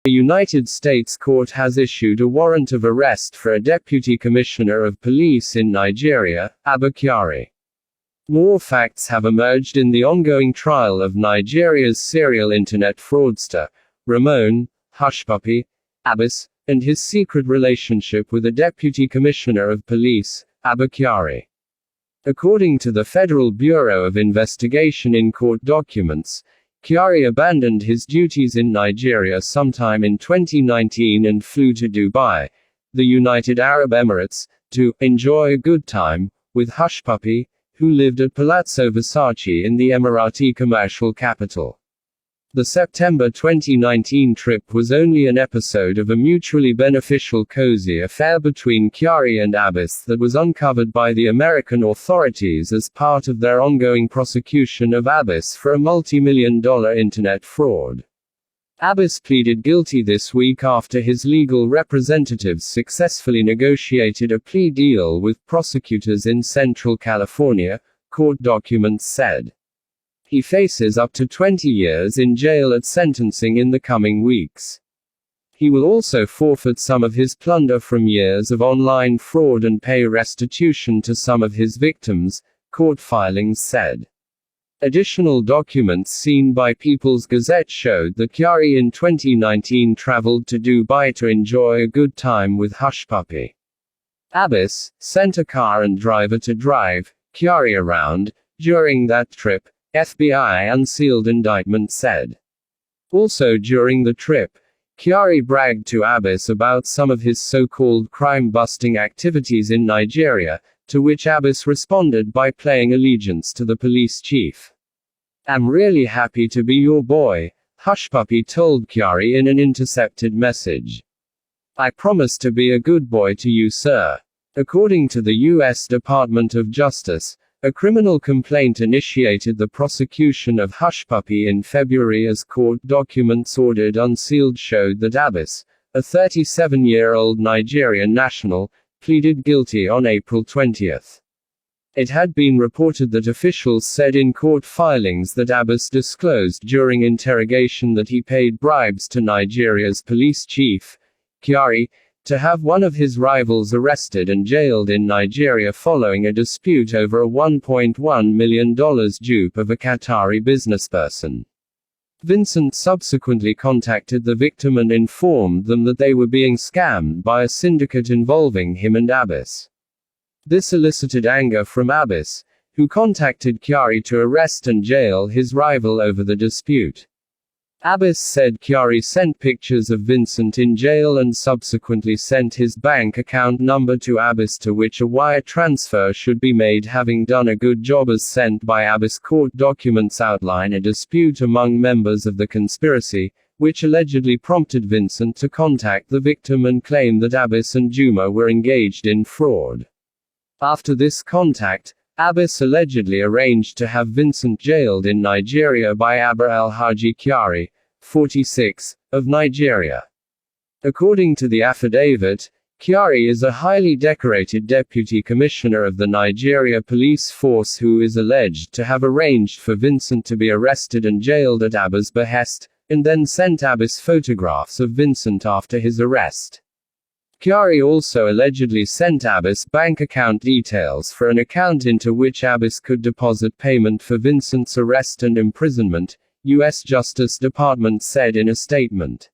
A United States court has issued a warrant of arrest for a deputy commissioner of police in Nigeria, Abba Kyari. More facts have emerged in the ongoing trial of Nigeria's serial internet fraudster, Ramon Hushpuppy Abbas, and his secret relationship with a deputy commissioner of police, Abba Kyari. According to the Federal Bureau of Investigation in court documents, Kyari abandoned his duties in Nigeria sometime in 2019 and flew to Dubai, the United Arab Emirates, to enjoy a good time with Hushpuppy, who lived at Palazzo Versace in the Emirati commercial capital. The September 2019 trip was only an episode of a mutually beneficial cozy affair between Kyari and Abbas that was uncovered by the American authorities as part of their ongoing prosecution of Abbas for a multi-million-dollar internet fraud. Abbas pleaded guilty this week after his legal representatives successfully negotiated a plea deal with prosecutors in Central California, court documents said. He faces up to 20 years in jail at sentencing in the coming weeks. He will also forfeit some of his plunder from years of online fraud and pay restitution to some of his victims, court filings said. Additional documents seen by People's Gazette showed that Kyari in 2019 traveled to Dubai to enjoy a good time with Hushpuppy. Abbas sent a car and driver to drive Kyari around during that trip, FBI unsealed indictment said. Also during the trip, Kyari bragged to Abbas about some of his so-called crime-busting activities in Nigeria, to which Abbas responded by playing allegiance to the police chief. "I'm really happy to be your boy," Hushpuppy told Kyari in an intercepted message. "I promise to be a good boy to you, sir." According to the U.S. Department of Justice, a criminal complaint initiated the prosecution of Hushpuppy in February as court documents ordered unsealed showed that Abbas, a 37-year-old Nigerian national, pleaded guilty on April 20. It had been reported that officials said in court filings that Abbas disclosed during interrogation that he paid bribes to Nigeria's police chief, Kyari, to have one of his rivals arrested and jailed in Nigeria following a dispute over a $1.1 million dupe of a Qatari businessperson. Vincent subsequently contacted the victim and informed them that they were being scammed by a syndicate involving him and Abbas. This elicited anger from Abbas, who contacted Kyari to arrest and jail his rival over the dispute. Abbas said Kyari sent pictures of Vincent in jail and subsequently sent his bank account number to Abbas to which a wire transfer should be made, having done a good job as sent by Abbas. Court documents outline a dispute among members of the conspiracy, which allegedly prompted Vincent to contact the victim and claim that Abbas and Juma were engaged in fraud. After this contact, Abbas allegedly arranged to have Vincent jailed in Nigeria by Abba Alhaji Kyari, 46, of Nigeria. According to the affidavit, Kyari is a highly decorated deputy commissioner of the Nigeria police force who is alleged to have arranged for Vincent to be arrested and jailed at Abba's behest, and then sent Abbas photographs of Vincent after his arrest. Kyari also allegedly sent Abbas bank account details for an account into which Abbas could deposit payment for Vincent's arrest and imprisonment, U.S. Justice Department said in a statement.